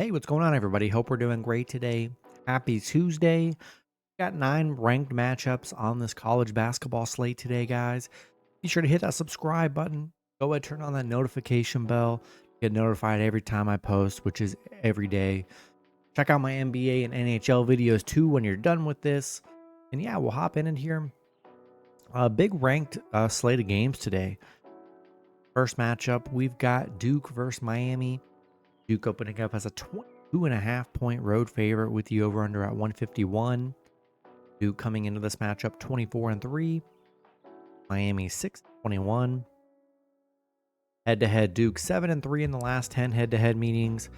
Hey, what's going on, everybody? Hope we're doing great today. Happy Tuesday. Got 9 ranked matchups on this college basketball slate today, guys. Be sure to hit that subscribe button. Go ahead, turn on that notification bell. Get notified every time I post, which is every day. Check out my NBA and NHL videos too when you're done with this. And yeah, we'll hop in here. A big ranked slate of games today. First matchup, we've got Duke versus Miami. Duke opening up as a 22.5-point road favorite with the over-under at 151. Duke coming into this matchup 24-3. Miami 6-21. Head-to-head, Duke 7-3 in the last 10 head-to-head meetings.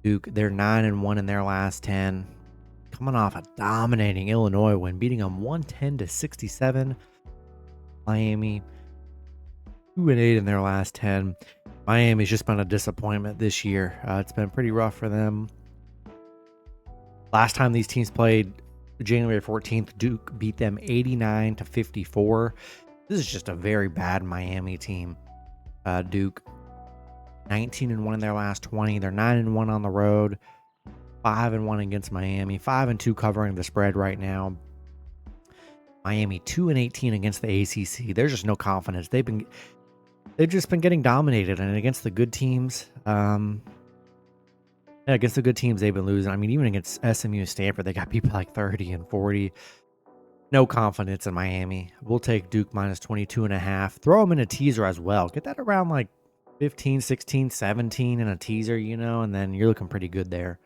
Duke, they're 9-1 in their last 10. Coming off a dominating Illinois win, beating them 110-67. Miami 2-8 in their last 10. Miami's just been a disappointment this year. It's been pretty rough for them. Last time these teams played, January 14th, Duke beat them 89-54. This is just a very bad Miami team. Duke 19-1 in their last 20. They're 9-1 on the road, 5-1 against Miami, 5-2 covering the spread right now. Miami 2-18 against the ACC. There's just no confidence. They've just been getting dominated, and against the good teams, against the good teams, they've been losing. I mean, even against SMU and Stanford, they got people like 30 and 40. No confidence in Miami. We'll take Duke minus 22.5. Throw them in a teaser as well. Get that around like 15, 16, 17 in a teaser, and then you're looking pretty good there.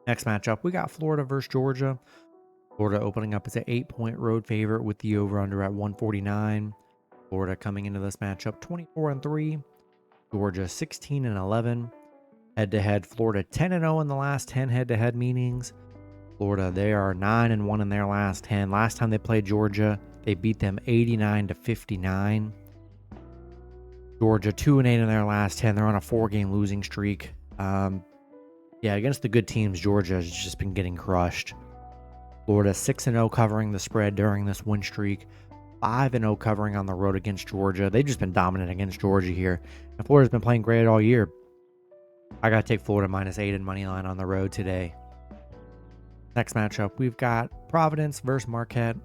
Next matchup, we got Florida versus Georgia. Florida opening up as an 8-point road favorite with the over-under at 149. Florida coming into this matchup 24-3. Georgia 16-11. Head-to-head, Florida 10-0 in the last 10 head-to-head meetings. Florida, they are 9-1 in their last 10. Last time they played Georgia, they beat them 89-59. Georgia 2-8 in their last 10. They're on a 4-game losing streak. Against the good teams, Georgia has just been getting crushed. Florida 6-0 covering the spread during this win streak. 5-0 covering on the road against Georgia. They've just been dominant against Georgia here. And Florida's been playing great all year. I got to take Florida minus 8 in money line on the road today. Next matchup, we've got Providence versus Marquette.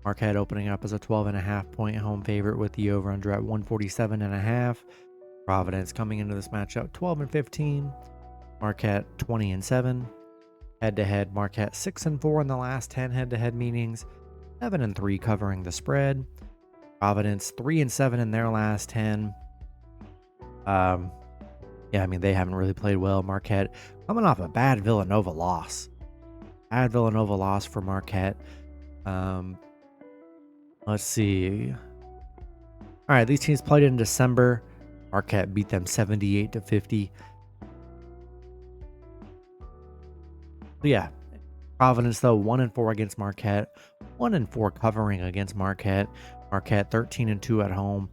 Marquette opening up as a 12.5-point home favorite with the over-under at 147.5. Providence coming into this matchup 12-15. Marquette 20-7. Head-to-head, Marquette 6-4 in the last 10 head-to-head meetings. 7-3 covering the spread. Providence 3-7 in their last 10. They haven't really played well. Marquette coming off a bad Villanova loss. Bad Villanova loss for Marquette. Let's see. All right, these teams played in December. Marquette beat them 78-50. Providence, though, 1-4 against Marquette. 1-4 covering against Marquette. Marquette 13-2 at home.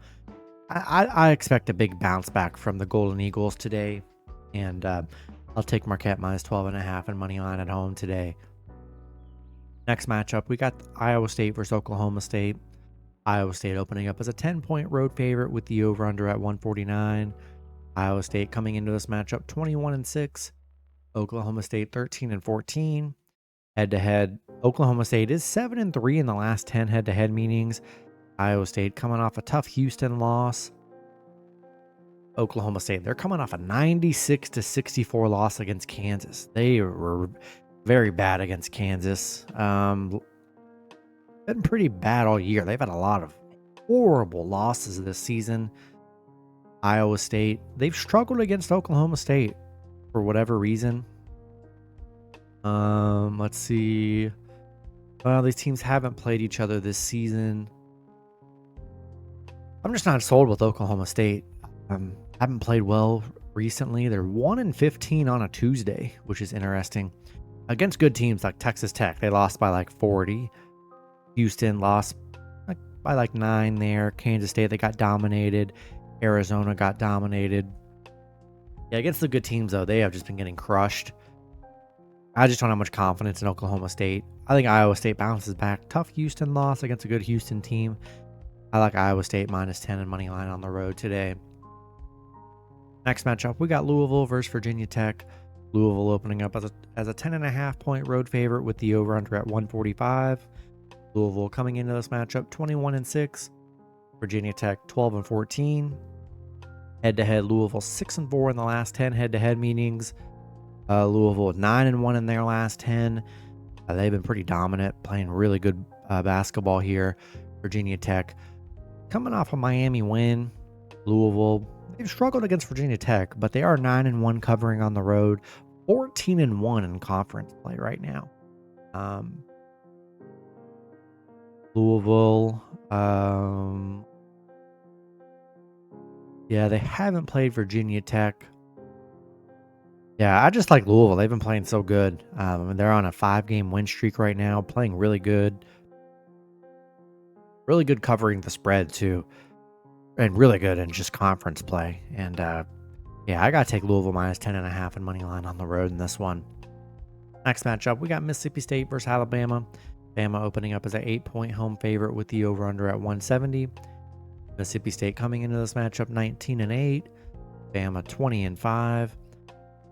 I expect a big bounce back from the Golden Eagles today. And I'll take Marquette minus 12.5 and money line at home today. Next matchup, we got Iowa State versus Oklahoma State. Iowa State opening up as a 10-point road favorite with the over-under at 149. Iowa State coming into this matchup 21-6. Oklahoma State 13-14. Head-to-head, Oklahoma State is 7-3 in the last 10 head-to-head meetings. Iowa State coming off a tough Houston loss. Oklahoma State, they're coming off a 96-64 loss against Kansas. They were very bad against Kansas. Been pretty bad all year. They've had a lot of horrible losses this season. Iowa State, they've struggled against Oklahoma State for whatever reason. Let's see. Well, these teams haven't played each other this season. I'm just not sold with Oklahoma State. Haven't played well recently. They're 1-15 on a Tuesday, which is interesting. Against good teams like Texas Tech, they lost by like 40. Houston lost by like 9 there. Kansas State, they got dominated. Arizona got dominated. Yeah, against the good teams, though, they have just been getting crushed. I just don't have much confidence in Oklahoma State. I think Iowa State bounces back. Tough Houston loss against a good Houston team. I like Iowa State minus 10 and money line on the road today. Next matchup, we got Louisville versus Virginia Tech. Louisville opening up as a 10.5 point road favorite with the over-under at 145. Louisville coming into this matchup 21-6. Virginia Tech 12-14. Head-to-head, Louisville 6-4 in the last 10 head-to-head meetings. Louisville 9-1 in their last 10. They've been pretty dominant, playing really good basketball here. Virginia Tech coming off a Miami win. Louisville, they've struggled against Virginia Tech, but they are 9-1 covering on the road, 14-1 in conference play right now. Louisville, yeah, they haven't played Virginia Tech. Yeah, I just like Louisville. They've been playing so good. They're on a 5-game win streak right now, playing really good. Really good covering the spread, too. And really good in just conference play. And, yeah, I got to take Louisville minus 10.5 and money line on the road in this one. Next matchup, we got Mississippi State versus Alabama. Bama opening up as an 8-point home favorite with the over-under at 170. Mississippi State coming into this matchup 19-8. Bama 20-5.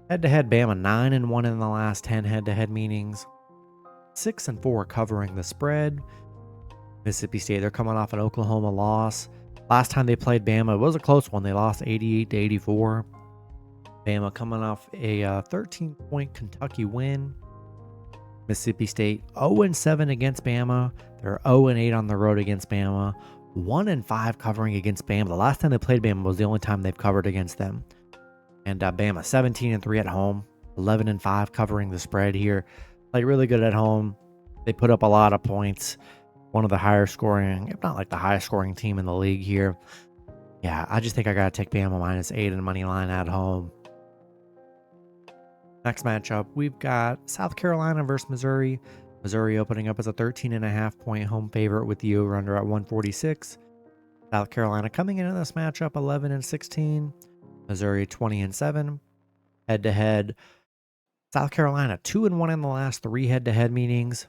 Head-to-head, Bama 9-1 in the last 10 head-to-head meetings. 6-4 covering the spread. Mississippi State, they're coming off an Oklahoma loss. Last time they played Bama, it was a close one. They lost 88-84. Bama coming off a 13-point Kentucky win. Mississippi State 0-7 against Bama. They're 0-8 on the road against Bama. 1-5 covering against Bama. The last time they played Bama was the only time they've covered against them. And Bama 17-3 at home. 11-5 covering the spread here. Played really good at home. They put up a lot of points. One of the higher scoring, if not like the highest scoring team in the league here. Yeah, I just think I got to take Bama minus 8 in the money line at home. Next matchup, we've got South Carolina versus Missouri. Missouri opening up as a 13.5 point home favorite with the over-under at 146. South Carolina coming into this matchup 11-16. Missouri 20-7. Head-to-head, South Carolina 2-1 in the last 3 head-to-head meetings.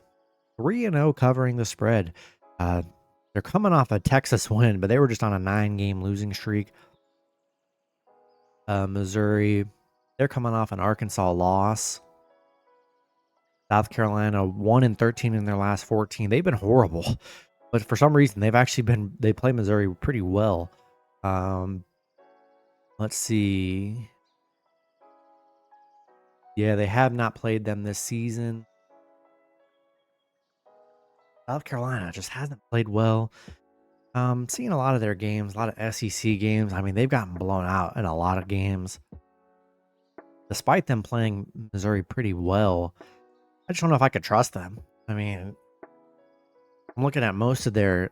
3-0 covering the spread. They're coming off a Texas win, but they were just on a 9-game losing streak. Missouri, they're coming off an Arkansas loss. South Carolina 1-13 in their last 14. They've been horrible, but for some reason they play Missouri pretty well. Let's see. Yeah, they have not played them this season. South Carolina just hasn't played well. Seeing a lot of their games, a lot of SEC games. I mean, they've gotten blown out in a lot of games. Despite them playing Missouri pretty well, I just don't know if I could trust them. I mean, I'm looking at most of their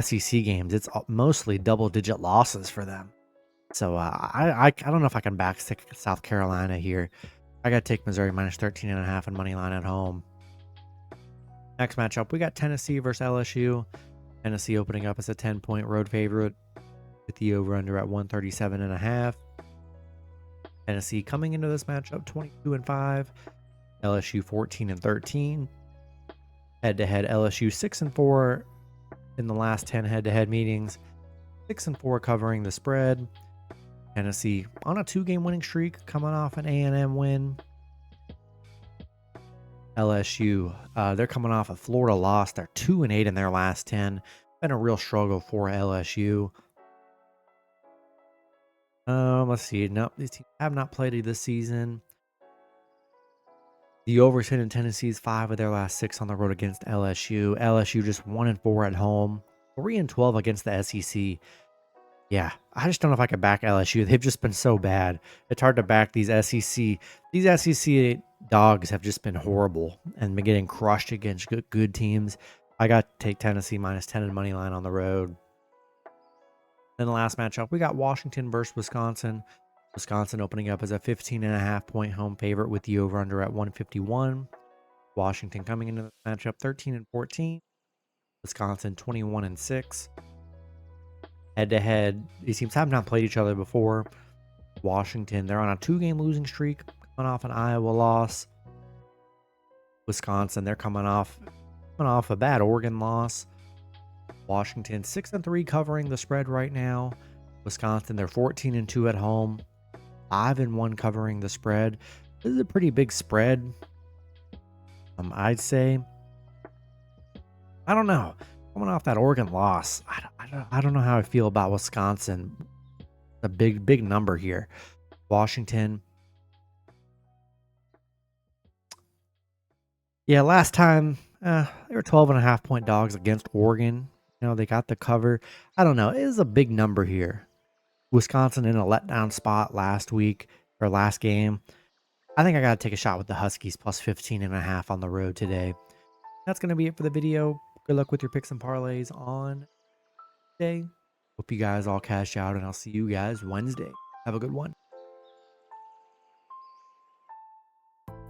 SEC games. It's mostly double-digit losses for them. So I don't know if I can backstick South Carolina here. I got to take Missouri minus 13.5 and money line at home. Next matchup, we got Tennessee versus LSU. Tennessee opening up as a 10-point road favorite with the over-under at 137.5. Tennessee coming into this matchup 22-5. LSU 14-13. Head-to-head, LSU 6-4 in the last 10 head-to-head meetings. 6-4 covering the spread. Tennessee on a 2-game winning streak, coming off an A&M win. LSU, they're coming off a Florida loss. They're 2-8 in their last 10. Been a real struggle for LSU. Let's see. Nope, these teams have not played this season. The overtime in Tennessee's 5 of their last 6 on the road against LSU. LSU just 1-4 at home, 3-12 against the SEC. Yeah, I just don't know if I could back LSU. They've just been so bad. It's hard to back these SEC. These SEC dogs have just been horrible and been getting crushed against good teams. I got to take Tennessee minus 10 and money line on the road. Then the last matchup, we got Washington versus Wisconsin. Wisconsin opening up as a 15.5 point home favorite with the over-under at 151. Washington coming into the matchup 13-14. Wisconsin 21-6. Head-to-head, these teams have not played each other before. Washington, they're on a 2-game losing streak, coming off an Iowa loss. Wisconsin, they're coming off a bad Oregon loss. Washington 6-3 covering the spread right now. Wisconsin, they're 14-2 at home. 5-1 covering the spread. This is a pretty big spread. I'd say. I don't know. Coming off that Oregon loss, I don't know how I feel about Wisconsin. A big number here. Washington. Yeah, last time they were 12.5-point dogs against Oregon. You know, they got the cover. I don't know. It is a big number here. Wisconsin in a letdown spot last week or last game. I think I got to take a shot with the Huskies plus 15.5 on the road today. That's going to be it for the video. Good luck with your picks and parlays on today. Hope you guys all cash out, and I'll see you guys Wednesday. Have a good one.